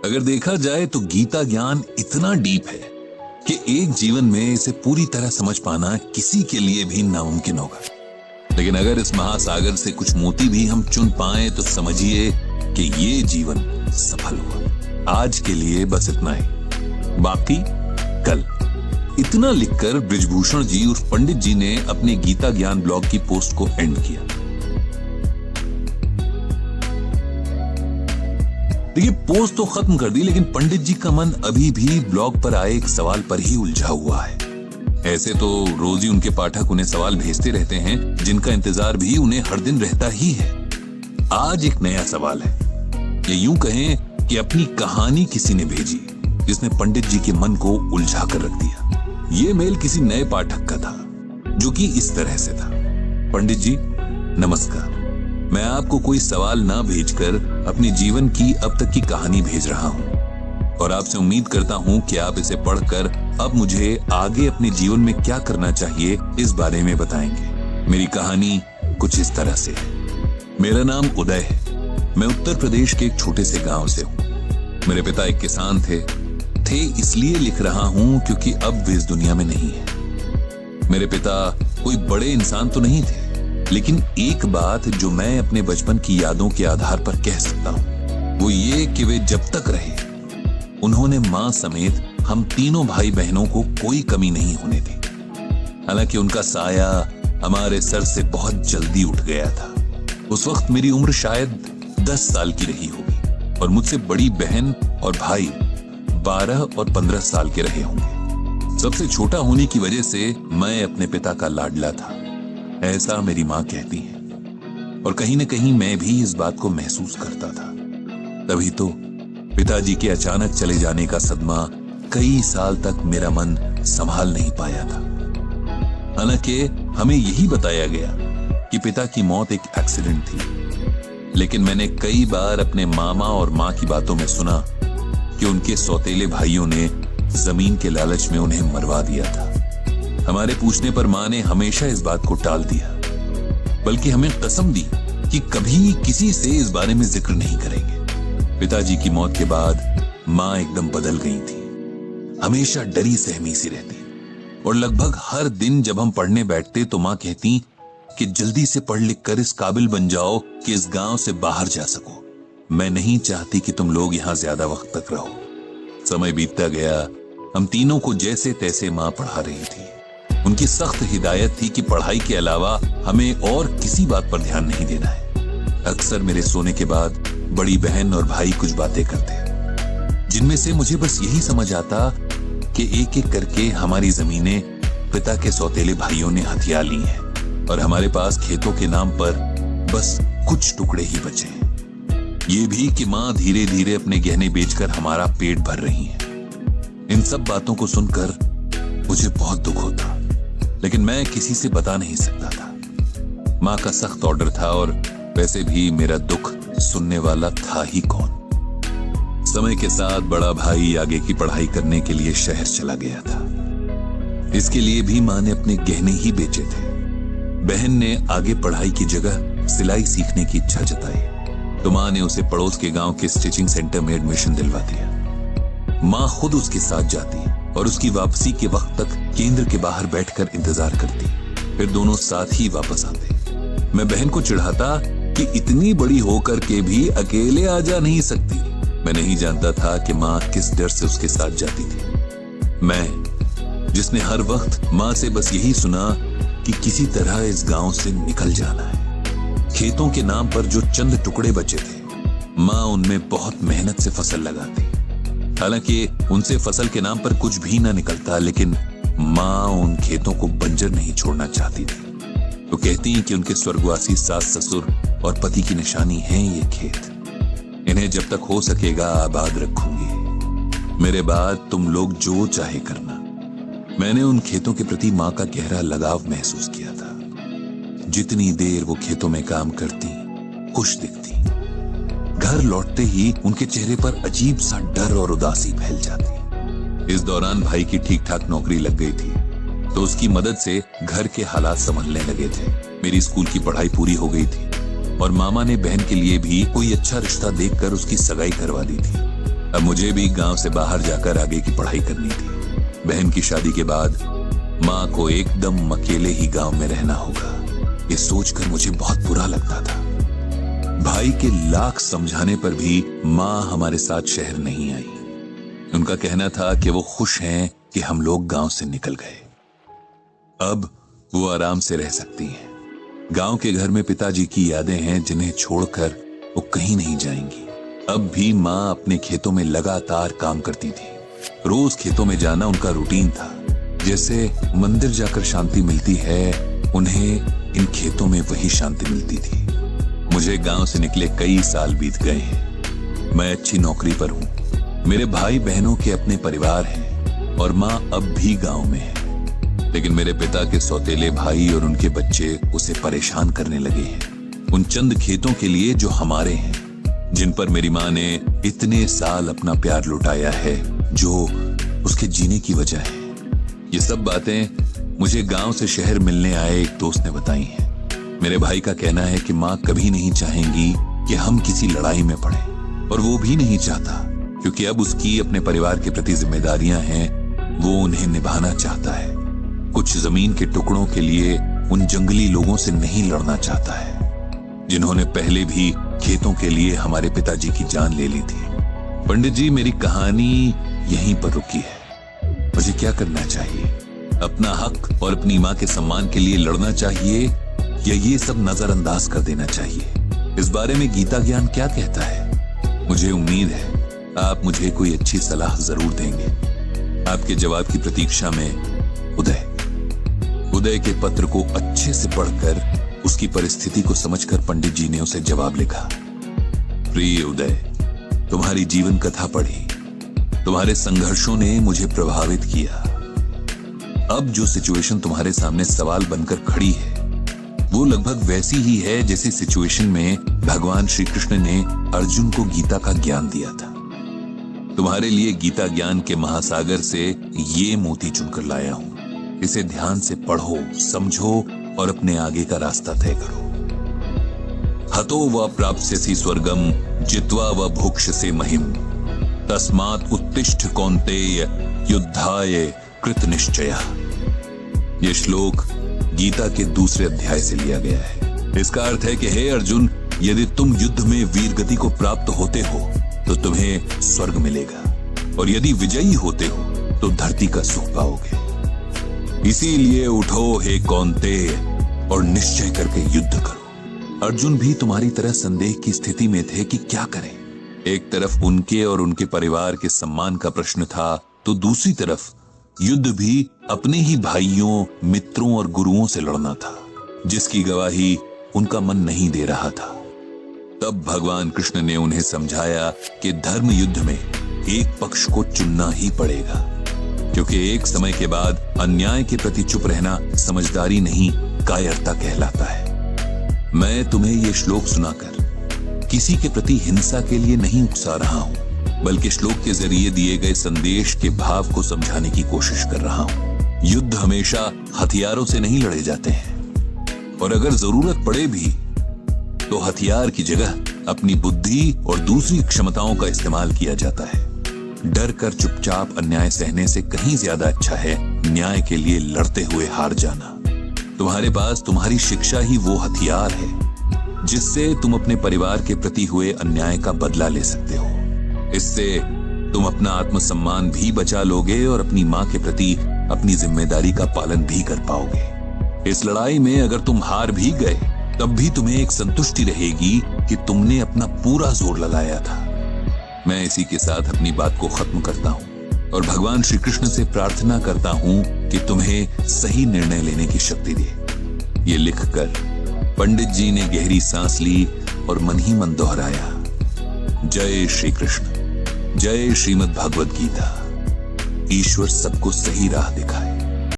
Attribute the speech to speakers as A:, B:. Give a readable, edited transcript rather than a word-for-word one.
A: अगर देखा जाए तो गीता ज्ञान इतना डीप है कि एक जीवन में इसे पूरी तरह समझ पाना किसी के लिए भी नामुमकिन होगा। लेकिन अगर इस महासागर से कुछ मोती भी हम चुन पाए तो समझिए कि ये जीवन सफल हुआ। आज के लिए बस इतना ही, बाकी कल। इतना लिखकर बृजभूषण जी उर्फ पंडित जी ने अपने गीता ज्ञान ब्लॉग की पोस्ट को एंड किया। देखिए, पोस्ट तो खत्म कर दी, लेकिन पंडित जी का मन अभी भी ब्लॉग पर आए एक सवाल पर ही उलझा हुआ है। ऐसे तो रोज ही उनके पाठक उन्हें सवाल भेजते रहते हैं, जिनका इंतजार भी उन्हें हर दिन रहता ही है। आज एक नया सवाल है, या यूं कहें कि अपनी कहानी किसी ने भेजी जिसने पंडित जी के मन को उलझा कर रख दिया। ये मेल किसी नए पाठक का था, जो कि इस तरह से था। पंडित जी नमस्कार, मैं आपको कोई सवाल ना भेजकर अपने जीवन की अब तक की कहानी भेज रहा हूं और आपसे उम्मीद करता हूं कि आप इसे पढ़कर अब मुझे आगे अपने जीवन में क्या करना चाहिए इस बारे में बताएंगे। मेरी कहानी कुछ इस तरह से है। मेरा नाम उदय है। मैं उत्तर प्रदेश के एक छोटे से गांव से हूं। मेरे पिता एक किसान थे इसलिए लिख रहा हूं क्योंकि अब वे इस दुनिया में नहीं है। मेरे पिता कोई बड़े इंसान तो नहीं थे, लेकिन एक बात जो मैं अपने बचपन की यादों के आधार पर कह सकता हूं वो ये कि वे जब तक रहे उन्होंने मां समेत हम तीनों भाई बहनों को कोई कमी नहीं होने दी। हालांकि उनका साया हमारे सर से बहुत जल्दी उठ गया था। उस वक्त मेरी उम्र शायद 10 साल की रही होगी और मुझसे बड़ी बहन और भाई 12 और 15 साल के रहे होंगे। सबसे छोटा होने की वजह से मैं अपने पिता का लाडला था, ऐसा मेरी मां कहती है, और कहीं न कहीं मैं भी इस बात को महसूस करता था। तभी तो पिताजी के अचानक चले जाने का सदमा कई साल तक मेरा मन संभाल नहीं पाया था। हालांकि हमें यही बताया गया कि पिता की मौत एक एक्सीडेंट थी, लेकिन मैंने कई बार अपने मामा और मां की बातों में सुना कि उनके सौतेले भाइयों ने जमीन के लालच में उन्हें मरवा दिया था। हमारे पूछने पर मां ने हमेशा इस बात को टाल दिया, बल्कि हमें कसम दी कि कभी किसी से इस बारे में जिक्र नहीं करेंगे। पिताजी की मौत के बाद मां एकदम बदल गई थी। हमेशा डरी सहमी सी रहती, और लगभग हर दिन जब हम पढ़ने बैठते तो मां कहती कि जल्दी से पढ़ लिख कर इस काबिल बन जाओ कि इस गांव से बाहर जा सको। मैं नहीं चाहती कि तुम लोग यहां ज्यादा वक्त तक रहो। समय बीतता गया, हम तीनों को जैसे तैसे मां पढ़ा रही थी। उनकी सख्त हिदायत थी कि पढ़ाई के अलावा हमें और किसी बात पर ध्यान नहीं देना है। अक्सर मेरे सोने के बाद बड़ी बहन और भाई कुछ बातें करते, जिनमें से मुझे बस यही समझ आता कि एक एक करके हमारी जमीनें पिता के सौतेले भाइयों ने हथिया ली हैं और हमारे पास खेतों के नाम पर बस कुछ टुकड़े ही बचे हैं। ये भी कि मां धीरे धीरे अपने गहने बेचकर हमारा पेट भर रही हैं। इन सब बातों को सुनकर मुझे बहुत दुख होता, लेकिन मैं किसी से बता नहीं सकता था। मां का सख्त ऑर्डर था, और वैसे भी मेरा दुख सुनने वाला था ही कौन। समय के साथ बड़ा भाई आगे की पढ़ाई करने के लिए शहर चला गया था। इसके लिए भी मां ने अपने गहने ही बेचे थे। बहन ने आगे पढ़ाई की जगह सिलाई सीखने की इच्छा जताई, तो मां ने उसे पड़ोस के गांव के स्टिचिंग सेंटर में एडमिशन दिलवा दिया। मां खुद उसके साथ जाती और उसकी वापसी के वक्त तक केंद्र के बाहर बैठकर इंतजार करती, फिर दोनों साथ ही वापस आते। मैं बहन को चिढ़ाता कि इतनी बड़ी होकर के भी अकेले आ जा नहीं सकती। मैं नहीं जानता था कि मां किस डर से उसके साथ जाती थी। मैं, जिसने हर वक्त मां से बस यही सुना कि किसी तरह इस गांव से निकल जाना है। खेतों के नाम पर जो चंद टुकड़े बचे थे, मां उनमें बहुत मेहनत से फसल लगाती। हालांकि उनसे फसल के नाम पर कुछ भी ना निकलता, लेकिन मां उन खेतों को बंजर नहीं छोड़ना चाहती थी। तो कहती कि उनके स्वर्गवासी सास ससुर और पति की निशानी है ये खेत। इन्हें जब तक हो सकेगा आबाद रखूंगी। मेरे बाद तुम लोग जो चाहे करना। मैंने उन खेतों के प्रति मां का गहरा लगाव महसूस किया था। जितनी देर वो खेतों में काम करती, खुश दिखती, घर लौटते ही उनके चेहरे पर अजीब सा डर और उदासी फैल जाती। इस दौरान भाई की ठीक ठाक नौकरी लग गई थी, तो उसकी मदद से घर के हालात संभलने लगे थे। मेरी स्कूल की पढ़ाई पूरी हो गई थी और मामा ने बहन के लिए भी कोई अच्छा रिश्ता देखकर उसकी सगाई करवा दी थी। अब मुझे भी गांव से बाहर जाकर आगे की पढ़ाई करनी थी। बहन की शादी के बाद माँ को एकदम अकेले ही गांव में रहना होगा, ये सोचकर मुझे बहुत बुरा लगता था। भाई के लाख समझाने पर भी माँ हमारे साथ शहर नहीं आई। उनका कहना था कि वो खुश हैं कि हम लोग गांव से निकल गए, अब वो आराम से रह सकती हैं। गांव के घर में पिताजी की यादें हैं जिन्हें छोड़कर वो कहीं नहीं जाएंगी। अब भी माँ अपने खेतों में लगातार काम करती थी। रोज खेतों में जाना उनका रूटीन था। जैसे मंदिर जाकर शांति मिलती है, उन्हें इन खेतों में वही शांति मिलती थी। मुझे गांव से निकले कई साल बीत गए हैं। मैं अच्छी नौकरी पर हूं, मेरे भाई बहनों के अपने परिवार हैं और माँ अब भी गांव में है। लेकिन मेरे पिता के सौतेले भाई और उनके बच्चे उसे परेशान करने लगे हैं, उन चंद खेतों के लिए जो हमारे हैं, जिन पर मेरी माँ ने इतने साल अपना प्यार लुटाया है, जो उसके जीने की वजह है। ये सब बातें मुझे गांव से शहर मिलने आए एक दोस्त ने बताई हैं। मेरे भाई का कहना है कि माँ कभी नहीं चाहेंगी कि हम किसी लड़ाई में पड़े, और वो भी नहीं चाहता, क्योंकि अब उसकी अपने परिवार के प्रति जिम्मेदारियां हैं, वो उन्हें निभाना चाहता है। कुछ जमीन के टुकड़ों के लिए उन जंगली लोगों से नहीं लड़ना चाहता है, जिन्होंने पहले भी खेतों के लिए हमारे पिताजी की जान ले ली थी। पंडित जी, मेरी कहानी यहीं पर रुकी है। मुझे क्या करना चाहिए? अपना हक और अपनी माँ के सम्मान के लिए लड़ना चाहिए या ये सब नजरअंदाज कर देना चाहिए? इस बारे में गीता ज्ञान क्या कहता है? मुझे उम्मीद है आप मुझे कोई अच्छी सलाह जरूर देंगे। आपके जवाब की प्रतीक्षा में उदय के पत्र को अच्छे से पढ़कर उसकी परिस्थिति को समझकर पंडित जी ने उसे जवाब लिखा। प्रिय उदय, तुम्हारी जीवन कथा पढ़ी, तुम्हारे संघर्षों ने मुझे प्रभावित किया। अब जो सिचुएशन तुम्हारे सामने सवाल बनकर खड़ी है, वो लगभग वैसी ही है जैसी सिचुएशन में भगवान श्री कृष्ण ने अर्जुन को गीता का ज्ञान दिया था। तुम्हारे लिए गीता ज्ञान के महासागर से ये मोती चुनकर लाया हूं। इसे ध्यान से पढ़ो, समझो और अपने आगे का रास्ता तय करो। हतो व प्राप्स्यसि स्वर्गम जित्वा व भुक्ष्यसे महिम तस्मात् उत्तिष्ठ कौन्तेय युद्धाय कृत निश्चयः। यह श्लोक गीता के दूसरे अध्याय से लिया गया है। इसका अर्थ है कि हे अर्जुन, यदि तुम युद्ध में वीर गति को प्राप्त होते हो तो तुम्हें स्वर्ग मिलेगा, और यदि विजयी होते हो तो धरती का सुख पाओगे। इसीलिए उठो हे कौन्तेय और निश्चय करके युद्ध करो। अर्जुन भी तुम्हारी तरह संदेह की स्थिति में थे कि क्या करें। एक तरफ उनके और उनके परिवार के सम्मान का प्रश्न था, तो दूसरी तरफ युद्ध भी अपने ही भाइयों, मित्रों और गुरुओं से लड़ना था, जिसकी गवाही उनका मन नहीं दे रहा था। तब भगवान कृष्ण ने उन्हें समझाया कि धर्म युद्ध में एक पक्ष को चुनना ही पड़ेगा, क्योंकि एक समय के बाद अन्याय के प्रति चुप रहना समझदारी नहीं, कायरता कहलाता है। मैं तुम्हें ये श्लोक सुनाकर किसी के प्रति हिंसा के लिए नहीं उकसा रहा हूं, बल्कि श्लोक के जरिए दिए गए संदेश के भाव को समझाने की कोशिश कर रहा हूं। युद्ध हमेशा हथियारों से नहीं लड़े जाते हैं, और अगर जरूरत पड़े भी तो हथियार की जगह अपनी बुद्धि और दूसरी क्षमताओं का इस्तेमाल किया जाता है। डर कर चुपचाप अन्याय सहने से कहीं ज्यादा अच्छा है न्याय के लिए लड़ते हुए हार जाना। तुम्हारे पास तुम्हारी शिक्षा ही वो हथियार है जिससे तुम अपने परिवार के प्रति हुए अन्याय का बदला ले सकते हो। इससे तुम अपना आत्मसम्मान भी बचा लोगे और अपनी माँ के प्रति अपनी जिम्मेदारी का पालन भी कर पाओगे। इस लड़ाई में अगर तुम हार भी गए तब भी तुम्हें एक संतुष्टि रहेगी कि तुमने अपना पूरा जोर लगाया था। मैं इसी के साथ अपनी बात को खत्म करता हूं और भगवान श्री कृष्ण से प्रार्थना करता हूं कि तुम्हें सही निर्णय लेने की शक्ति दे। ये लिखकर पंडित जी ने गहरी सांस ली और मन ही मन दोहराया, जय श्री कृष्ण, जय श्रीमद् भागवत गीता। ईश्वर सबको सही राह दिखाए।